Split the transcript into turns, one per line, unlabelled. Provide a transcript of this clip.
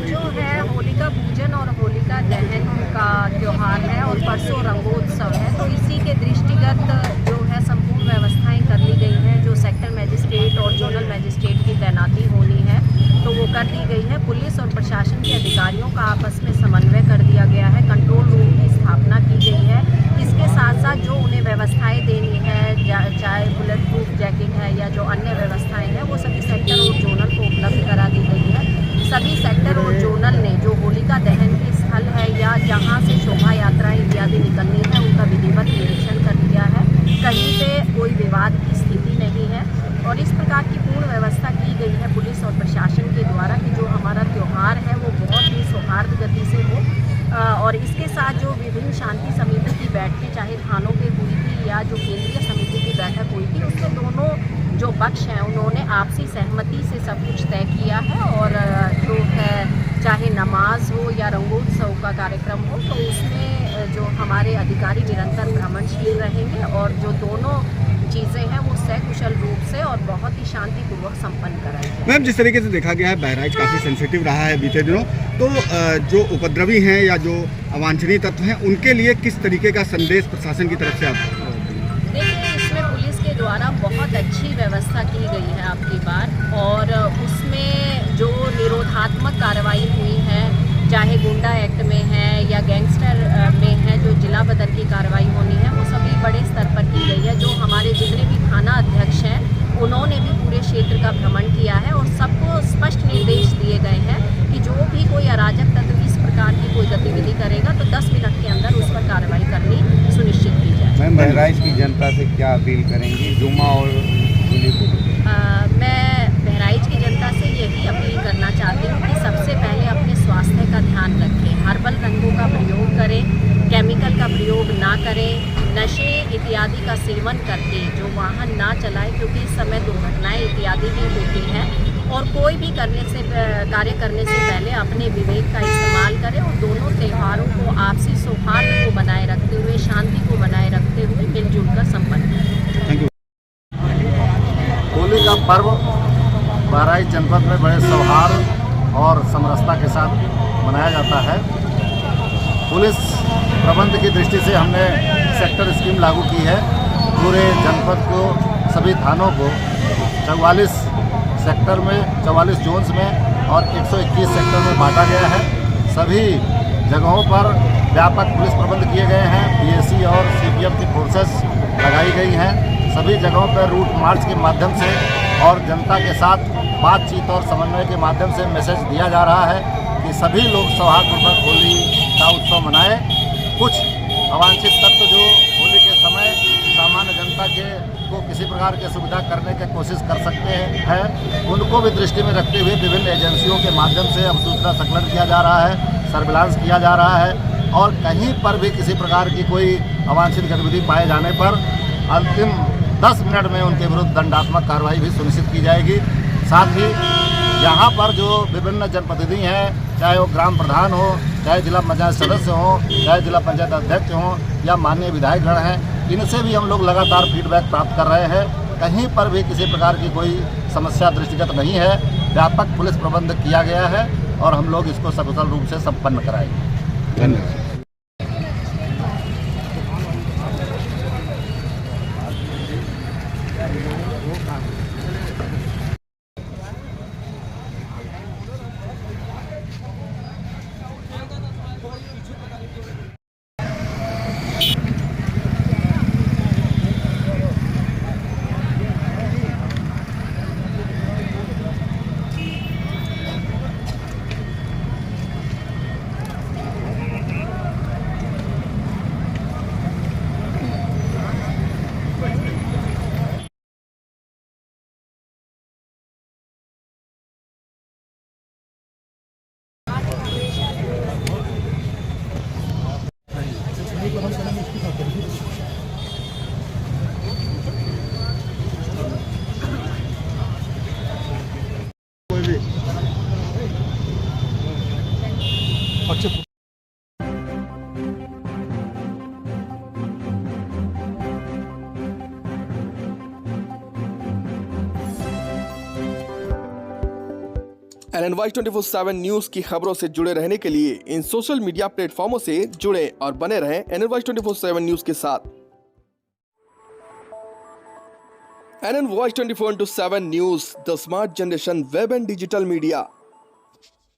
जो है होलिका पूजन और होलिका दहन का त्यौहार है और परसों रंगोत्सव है, तो इसी के दृष्टिगत जो है संपूर्ण व्यवस्थाएं कर ली गई हैं। जो सेक्टर मजिस्ट्रेट और जोनल मजिस्ट्रेट की तैनाती होनी है तो वो कर दी गई है। पुलिस और प्रशासन के अधिकारियों का आपस में समन्वय कर दिया गया है। कंट्रोल रूम की स्थापना की गई है। इसके साथ साथ जो उन्हें व्यवस्थाएं देनी है, चाहे बुलेट प्रूफ जैकेट है या जो अन्य व्यवस्थाएं हैं, वो सभी सेक्टर और जोनल को उपलब्ध करा दी गई है। सभी सेक्टर और जोनल ने जो होलिका दहन के स्थल है या जहां से शोभा यात्राएं इत्यादि निकलनी है, उनका विधिवत निरीक्षण कर लिया है। कहीं पे कोई विवाद की स्थिति नहीं है और इस प्रकार की पूर्ण व्यवस्था की गई है पुलिस और प्रशासन के द्वारा कि जो हमारा त्यौहार है वो बहुत ही सौहार्द गति से हो। और इसके साथ जो विभिन्न शांति समिति की बैठकें चाहे थानों पे हुई थी या जो केंद्रीय समिति की बैठक हुई थी, उसमें दोनों जो पक्ष हैं उन्होंने आपसी सहमति से सब कुछ तय किया है। और जो है चाहे नमाज हो या रंगोत्सव का कार्यक्रम हो, तो उसमें जो हमारे अधिकारी निरंतर भ्रमणशील रहेंगे और जो दोनों चीज़ें हैं वो सकुशल रूप से और बहुत ही शांतिपूर्वक संपन्न कराएंगे।
मैम, जिस तरीके से देखा गया है बहराइच काफ़ी सेंसिटिव रहा है बीते दिनों, तो जो उपद्रवी हैं या जो अवांछनीय तत्व हैं उनके लिए किस तरीके का संदेश प्रशासन की तरफ से आप
देखिए, इसमें पुलिस के द्वारा बहुत अच्छी व्यवस्था की गई है आपकी बार, और उसमें जो निरोधात्मक कार्रवाई हुई है, चाहे गुंडा एक्ट में है या गैंगस्टर में है, जो जिला बदर की कार्रवाई होनी है वो सभी बड़े स्तर पर की गई है। जो हमारे जितने भी थाना अध्यक्ष हैं उन्होंने भी पूरे क्षेत्र का भ्रमण किया है और सबको स्पष्ट निर्देश दिए गए हैं कि जो भी कोई अराजक तत्व इस प्रकार की कोई गतिविधि करेगा तो 10 मिनट के अंदर उस पर कार्रवाई करनी सुनिश्चित की जाए।
मैम, बहराइच की जनता से क्या अपील करेंगी जुम्मा और होली को?
मैं बहराइच की जनता से यही अपील करना चाहती हूँ कि सबसे पहले अपने स्वास्थ्य का ध्यान रखें, हर्बल रंगों का प्रयोग करें, केमिकल का प्रयोग ना करें, नशे इत्यादि का सेवन करके जो वाहन ना चलाएं, क्योंकि इस समय दुर्घटनाएं इत्यादि भी होती हैं। और कोई भी कार्य करने से पहले अपने विवेक का इस्तेमाल करें और दोनों त्योहारों को आपसी सौहार्द को बनाए रखते हुए, शांति को बनाए रखते हुए मिलजुल कर संपन्न करें।
Thank you.
होली का पर्व बहराइच जनपद में बड़े सौहार्द और समरसता के साथ मनाया जाता है। पुलिस प्रबंध की दृष्टि से हमने सेक्टर स्कीम लागू की है। पूरे जनपद को, सभी थानों को 44 सेक्टर में, 44 जोन्स में और 121 सेक्टर में बांटा गया है। सभी जगहों पर व्यापक पुलिस प्रबंध किए गए हैं। पीएसी और सीपीएफ की फोर्सेस लगाई गई हैं। सभी जगहों पर रूट मार्च के माध्यम से और जनता के साथ बातचीत और समन्वय के माध्यम से मैसेज दिया जा रहा है कि सभी लोग सौहार्दपूर्वक होली का उत्सव मनाएं। कुछ अवांछित तत्व जो होली के समय सामान्य जनता को किसी प्रकार की सुविधा करने की कोशिश कर सकते हैं, उनको भी दृष्टि में रखते हुए विभिन्न एजेंसियों के माध्यम से अब सूचना संकलन किया जा रहा है, सर्विलांस किया जा रहा है और कहीं पर भी किसी प्रकार की कोई अवांछित गतिविधि पाए जाने पर अंतिम 10 मिनट में उनके विरुद्ध दंडात्मक कार्रवाई भी सुनिश्चित की जाएगी। साथ ही यहाँ पर जो विभिन्न जनप्रतिनिधि हैं, चाहे वो ग्राम प्रधान हो, चाहे जिला पंचायत सदस्य हों, चाहे जिला पंचायत अध्यक्ष हों या माननीय विधायकगण हैं, इनसे भी हम लोग लगातार फीडबैक प्राप्त कर रहे हैं। कहीं पर भी किसी प्रकार की कोई समस्या दृष्टिगत नहीं है। व्यापक पुलिस प्रबंध किया गया है और हम लोग इसको सकुशल रूप से संपन्न कराएंगे।
धन्यवाद।
NNY 24/7 न्यूज की खबरों से जुड़े रहने के लिए इन सोशल मीडिया प्लेटफॉर्मों से जुड़े और बने रहें NNY 24/7 न्यूज के साथ। NNY 24/7 news, the smart generation web and digital media.